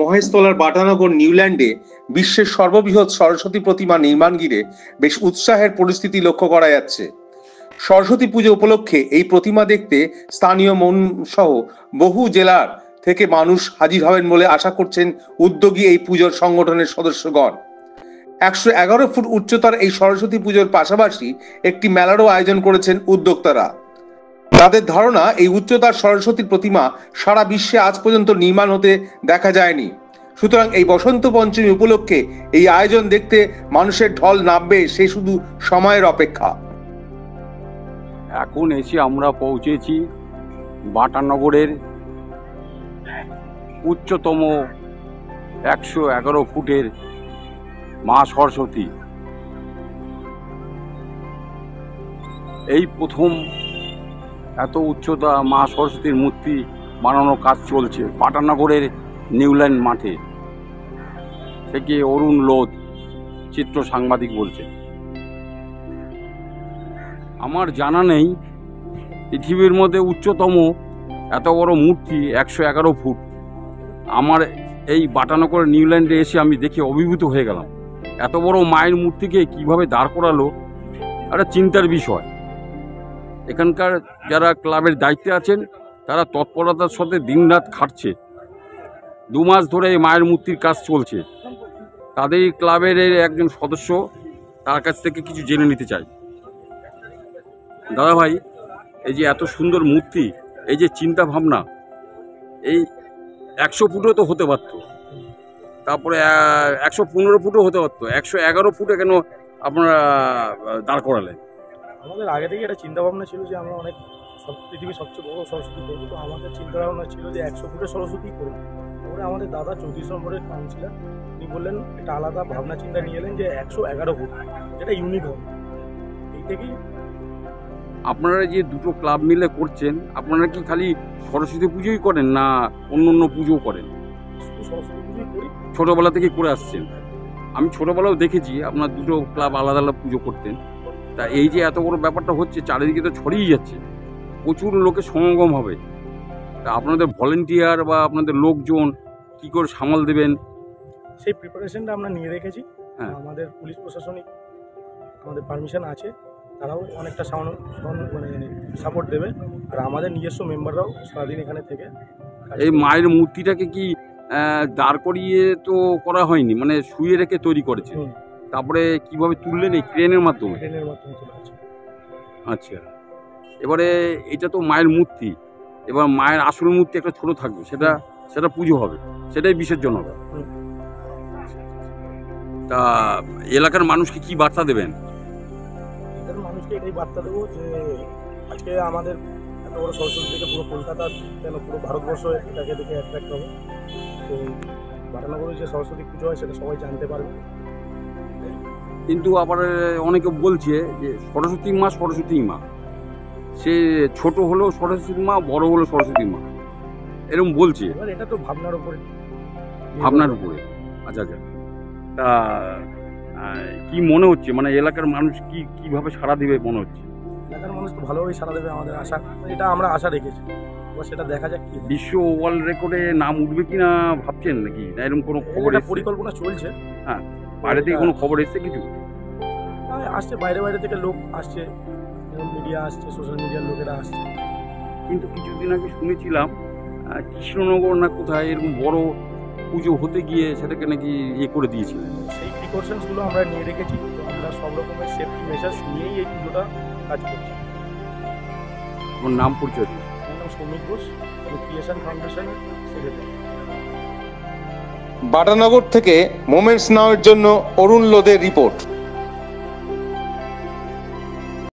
মহেশতলার বাটানগর নিউল্যান্ডে বিশ্বের সর্ববৃহৎ সরস্বতী প্রতিমা নির্মাণ ঘিরে বেশ উৎসাহের পরিস্থিতি লক্ষ্য করা যাচ্ছে। সরস্বতী পুজো উপলক্ষে এই প্রতিমা দেখতে স্থানীয় মন সহ বহু জেলার থেকে মানুষ হাজির হবেন বলে আশা করছেন উদ্যোগী এই পুজোর সংগঠনের সদস্যগণ। 111 ফুট উচ্চতার এই সরস্বতী পুজোর পাশাপাশি একটি মেলারও আয়োজন করেছেন উদ্যোক্তারা। তাদের ধারণা, এই উচ্চতার সরস্বতী প্রতিমা সারা বিশ্বে আজ পর্যন্ত নির্মাণ হতে দেখা যায়নি। সুতরাং এই বসন্ত পঞ্চমী উপলক্ষে এই আয়োজন দেখতে মানুষের ঢল নামবে, সে শুধু সময়ের অপেক্ষা। এখন এসে আমরা পৌঁছেছি বাটানগরের উচ্চতম 111 ফুটের মা সরস্বতী। এই প্রথম এত উচ্চতা মা সরস্বতীর মূর্তি বানানোর কাজ চলছে বাটানগরের নিউল্যান্ড মাঠে থেকে। অরুণ লোধ চিত্র সাংবাদিক বলছে, আমার জানা নেই পৃথিবীর মধ্যে উচ্চতম এত বড় মূর্তি 111 ফুট। আমার এই বাটানগর নিউল্যান্ডে এসে আমি দেখে অভিভূত হয়ে গেলাম। এত বড় মায়ের মূর্তিকে কিভাবে দাঁড় করালো, একটা চিন্তার বিষয়। এখানকার যারা ক্লাবের দায়িত্বে আছেন তারা তৎপরতার সাথে দিনরাত খাটছে। 2 মাস ধরে এই মায়ের মূর্তির কাজ চলছে। তাদের ক্লাবের একজন সদস্য, তার কাছ থেকে কিছু জেনে নিতে চাই। দাদা ভাই, এই যে এত সুন্দর মূর্তি, এই যে চিন্তা ভাবনা, এই 100 ফুটও তো হতে পারতো, তারপরে 115 ফুটও হতে পারতো, 111 ফুটে কেন আপনারা দাঁড় করালেন? আমাদের আগে থেকে একটা চিন্তা ভাবনা ছিল যে আমরা অনেক পৃথিবীর সবচেয়ে বড় সরস্বতী করবো। তো আমাদের চিন্তা ভাবনা ছিল যে 100 ফুটের সরস্বতী করবো। তারপরে আমাদের দাদা 34 নম্বরের কাউন্সিলর, উনি বললেন, একটা আলাদা ভাবনা চিন্তা নিয়ে এলেন যে 111 ফুট, যেটা ইউনিক হবে। এই থেকেই আপনারা যে দুটো ক্লাব মিলে করছেন, আপনারা কি খালি সরস্বতী পুজোই করেন না অন্য অন্য পুজোও করেন? শুধু সরস্বতী পুজোই করি, ছোটোবেলা থেকে করে আসছেন। আমি ছোটোবেলাও দেখেছি আপনার দুটো ক্লাব আলাদা আলাদা পুজো করতেন। তা এই যে এত বড় ব্যাপারটা হচ্ছে, চারিদিকে তো ছড়িয়ে যাচ্ছে, প্রচুর লোকের সমাগম হবে। তা আপনাদের ভলেন্টিয়ার বা আপনাদের লোকজন কি করে সামাল দেবেন? সেই প্রিপারেশনটা আমরা নিয়ে রেখেছি। হ্যাঁ, আমাদের পুলিশ প্রশাসনিক আমাদের পারমিশন আছে, তারাও অনেকটা মানে সাপোর্ট দেবে। আর আমাদের নিজস্ব মেম্বাররাও সারাদিন এখানে থেকে। এই মায়ের মূর্তিটাকে কি দাঁড় করিয়ে তো করা হয়নি, মানে শুয়ে রেখে তৈরি করেছে? তারপরে কিভাবে তুললেন? এই ক্রেনের মাধ্যমে? ট্রেনের মাধ্যমে চলে আছে। আচ্ছা, এবারে এটা তো মায়ের মূর্তি, এবার মায়ের আসল মূর্তি একটা ছোট থাকবে, সেটা পুজো হবে, সেটাই বিসর্জন হবে। তা এলাকার মানুষকে কি বার্তা দেবেন? মানুষকে এটাই বার্তা দেবো যে আজকে আমাদের এত বড় সরস্বতী থেকে পুরো কলকাতা কেন পুরো ভারতবর্ষ এটাকে দেখে অ্যাট্রাক্ট হবে। তো বাটানগরে যে সরস্বতী পুজো হয় সেটা সবাই জানতে পারবে। কিন্তু আবার অনেকে বলছে যে সরস্বতী মা, সে ছোট হলেও সরস্বতী মা, বড় হলেও সরস্বতী মা, এরকম বলছে। এবার এটা তো ভাবনার উপরে। আচ্ছা আচ্ছা, তা কি মনে হচ্ছে, মানে এলাকার মানুষ কিভাবে সাড়া দিবে মনে হচ্ছে? এলাকার মানুষ তো ভালোভাবেই সাড়া দেবে, আমাদের আশা, এটা আমরা আশা রেখেছি। এবার সেটা দেখা যাক কি। বিশ্ব ওয়ার্ল্ড রেকর্ডে নাম উঠবে কিনা ভাবছেন নাকি? না এরকম কোনো খবর? পরিকল্পনা চলছে। হ্যাঁ, বাইরে থেকে কোনো খবর এসছে কিছু? আসছে, বাইরে থেকে লোক আসছে, মিডিয়া আসছে, সোশ্যাল মিডিয়ার লোকেরা আসছে। কিন্তু কিছুদিন আগে শুনেছিলাম কৃষ্ণনগর না কোথায় এরকম বড় পুজো হতে গিয়ে সেটাকে নাকি করে দিয়েছিলেন। সেই প্রিকশনসগুলো আমরা নিয়ে রেখেছি। আমরা সব রকমের সেফটি মেজার্স নিয়েই এই পুজোটা কাজ করছি। আমার নাম পরিচয়? আমার নাম সৌমিক ঘোষ, ক্রিয়েশন ফাউন্ডেশনের সেক্রেটারি। বাটানগর থেকে মোমেন্টস নাও এর জন্য অরুণ লোধের রিপোর্ট।